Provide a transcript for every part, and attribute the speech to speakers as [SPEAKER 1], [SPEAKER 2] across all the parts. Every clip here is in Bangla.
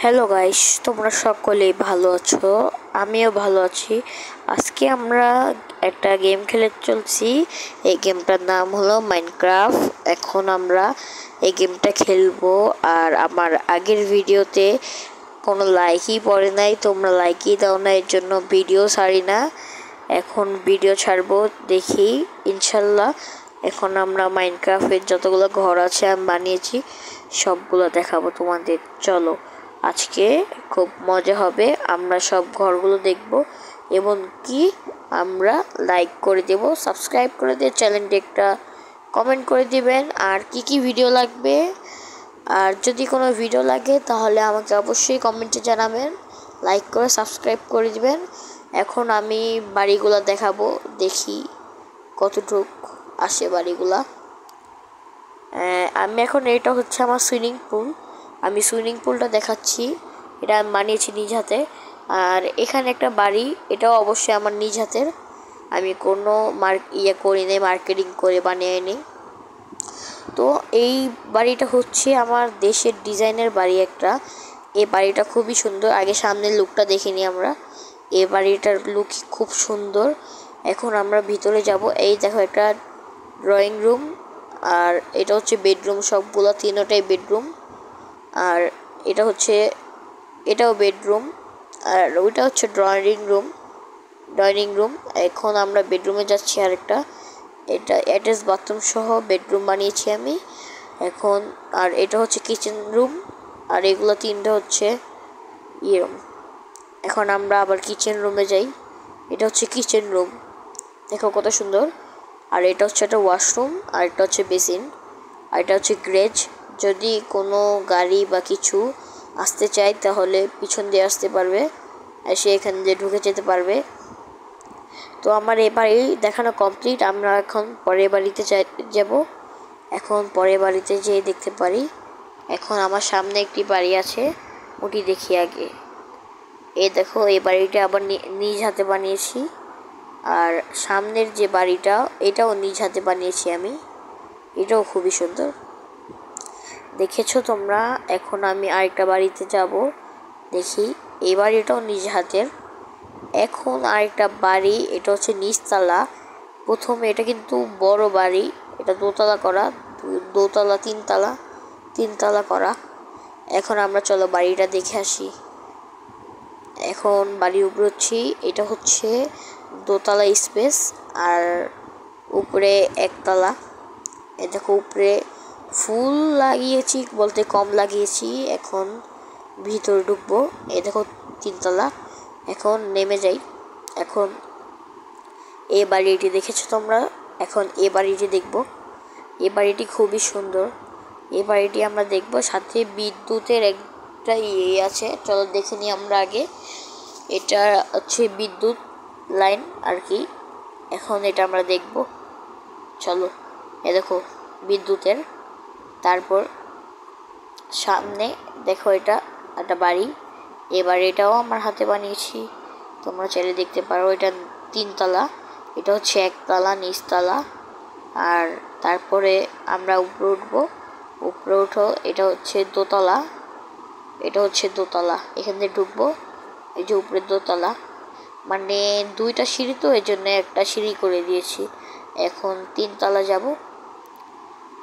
[SPEAKER 1] হ্যালো গাইস, তোমরা সকলেই ভালো আছো? আমিও ভালো আছি। আজকে আমরা একটা গেম খেলে চলছি। এই গেমটার নাম হলো মাইনক্রাফট। এখন আমরা এই গেমটা খেলবো। আর আমার আগের ভিডিওতে কোনো লাইকই পড়ে নাই, তোমরা লাইকই দাও না, এর জন্য ভিডিও ছাড়ি না। এখন ভিডিও ছাড়বো, দেখি ইনশাল্লাহ। এখন আমরা মাইনক্রাফটের যতগুলো ঘর আছে আমি বানিয়েছি সবগুলো দেখাবো তোমাদের। চলো, আজকে খুব মজা হবে। আমরা সব ঘরগুলো দেখব এবং কি আমরা লাইক করে দেব, সাবস্ক্রাইব করে দিয়ে চ্যানেলটি একটা কমেন্ট করে দিবেন। আর কি ভিডিও লাগবে, আর যদি কোনো ভিডিও লাগে তাহলে আমাকে অবশ্যই কমেন্টে জানাবেন, লাইক করে সাবস্ক্রাইব করে দিবেন। এখন আমি বাড়িগুলো দেখাবো, দেখি কতটুক আসে বাড়িগুলা। আমি এখন এটা হচ্ছে আমার সুইমিং পুল। আমি সুইমিং পুলটা দেখাচ্ছি, এটা আমি বানিয়েছি নিজ হাতে। আর এখানে একটা বাড়ি, এটাও অবশ্যই আমার নিজ হাতের। আমি কোনো করি নাই, মার্কেটিং করে বানিয়ে নিই। তো এই বাড়িটা হচ্ছে আমার দেশের ডিজাইনের বাড়ি একটা। এই বাড়িটা খুবই সুন্দর। আগে সামনের লুকটা দেখিনি আমরা। এই বাড়িটার লুক খুব সুন্দর। এখন আমরা ভিতরে যাব। এই দেখো একটা ড্রয়িং রুম, আর এটা হচ্ছে বেডরুম। সবগুলো তিনটাই বেডরুম। আর এটাও বেডরুম, আর ওইটা হচ্ছে ডাইনিং রুম। এখন আমরা বেডরুমে যাচ্ছি। আরেকটা, এটা অ্যাটাচ বাথরুম সহ বেডরুম বানিয়েছি আমি এখন। আর এটা হচ্ছে কিচেন রুম, আর এগুলো তিনটা হচ্ছে রুম। এখন আমরা আবার কিচেন রুমে যাই। এটা হচ্ছে কিচেন রুম, দেখো কত সুন্দর। আর এটা হচ্ছে একটা ওয়াশরুম, আর এটা হচ্ছে বেসিন, আর এটা হচ্ছে গ্যারেজ। যদি কোনো গাড়ি বা কিছু আসতে চায় তাহলে পিছন দিয়ে আসতে পারবে, এসে এখান দিয়ে ঢুকে যেতে পারবে। তো আমার এ বাড়ি দেখানো কমপ্লিট। আমরা এখন পরের বাড়িতে যাব। এখন পরের বাড়িতে যেয়ে দেখতে পারি। এখন আমার সামনে একটি বাড়ি আছে, ওটি দেখি আগে। এই দেখো, এই বাড়িটা আবার নিজ হাতে বানিয়েছি। আর সামনের যে বাড়িটা, এটাও নিজ হাতে বানিয়েছি আমি। এটাও খুবই সুন্দর, দেখেছো তোমরা। এখন আমি আরেকটা বাড়িতে যাব, দেখি। এই বাড়িটাও নিজ হাতের। এখন আরেকটা বাড়ি, এটা হচ্ছে নিচতলা। প্রথমে এটা কিন্তু বড় বাড়ি, এটা দোতলা করা, দোতলা তিনতলা করা। এখন আমরা চলো বাড়িটা দেখে আসি। এখন বাড়ির উপরে হচ্ছি। এটা হচ্ছে দোতলা স্পেস, আর উপরে একতলা। এ দেখো, উপরে ফুল লাগিয়েছি, বলতে কম লাগিয়েছি। এখন ভিতরে ঢুকবো। এ দেখো তিনতলা। এখন নেমে যাই। এখন এ বাড়িটি দেখেছো তোমরা, এখন এ বাড়িটি দেখব। এ বাড়িটি খুবই সুন্দর। এ বাড়িটি আমরা দেখব, সাথে বিদ্যুতের একটা আছে, চলো দেখে নিই আমরা আগে। এটা হচ্ছে বিদ্যুৎ লাইন আর কি। এখন এটা আমরা দেখব, চলো। এ দেখো বিদ্যুতের। তারপর সামনে দেখো, এটা একটা বাড়ি। এ বাড়িটাও আমার হাতে বানিয়েছি, তোমরা চাইলে দেখতে পারো। এটা তিনতলা, এটা হচ্ছে একতলা, নিচতলা। আর তারপরে আমরা উপরে উঠবো। উপরে উঠো, এটা হচ্ছে দোতলা। এখান থেকে ঢুকবো। এই যে উপরে দোতলা, মানে দুইটা সিঁড়ি, তো এই জন্য একটা সিঁড়ি করে দিয়েছি। এখন তিনতলা যাব।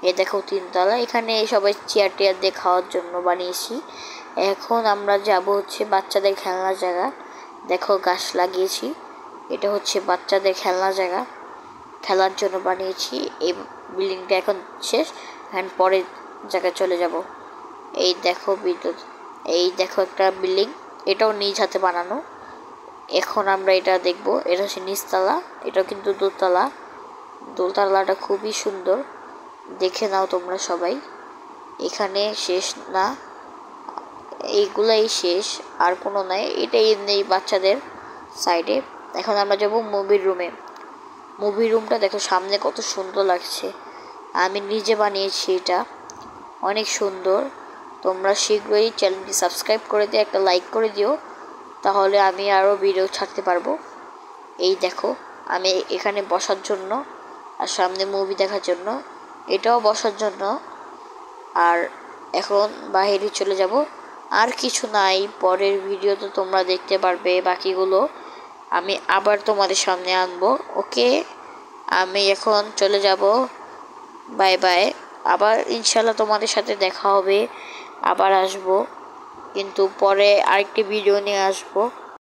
[SPEAKER 1] এ দেখো তিনতলা, এখানে সবাই চেয়ার টেয়ার দিয়ে খাওয়ার জন্য বানিয়েছি। এখন আমরা যাব হচ্ছে বাচ্চাদের খেলনার জায়গা। দেখো গাছ লাগিয়েছি, এটা হচ্ছে বাচ্চাদের খেলনার জায়গা, খেলার জন্য বানিয়েছি। এই বিল্ডিংটা এখন শেষ, এখন পরের জায়গায় চলে যাব। এই দেখো বিদ্যুৎ, এই দেখো একটা বিল্ডিং, এটাও নিজ হাতে বানানো। এখন আমরা এটা দেখব। এটা হচ্ছে নিচতলা, এটাও কিন্তু দোতলাটা খুবই সুন্দর, দেখে নাও তোমরা সবাই। এখানে শেষ না, এইগুলাই শেষ, আর কোনো নাই। এটাই নেই বাচ্চাদের সাইডে। এখন আমরা যাব মুভির রুমে। মুভি রুমটা দেখো সামনে কত সুন্দর লাগছে, আমি নিজে বানিয়েছি, এটা অনেক সুন্দর। তোমরা শীঘ্রই চ্যানেলটি সাবস্ক্রাইব করে দিয়ে একটা লাইক করে দিও, তাহলে আমি আরও ভিডিও ছাড়তে পারবো। এই দেখো, আমি এখানে বসার জন্য, আর সামনে মুভি দেখার জন্য, এটাও বসার জন্য। আর এখন বাইরে চলে যাব। আর কিছু নাই, পরের ভিডিওতে তোমরা দেখতে পারবে বাকিগুলো আমি আবার তোমাদের সামনে আনবো। ওকে, আমি এখন চলে যাব, বাই বাই। আবার ইনশাল্লাহ তোমাদের সাথে দেখা হবে, আবার আসবো, কিন্তু পরে আরেকটি ভিডিও নিয়ে আসবো।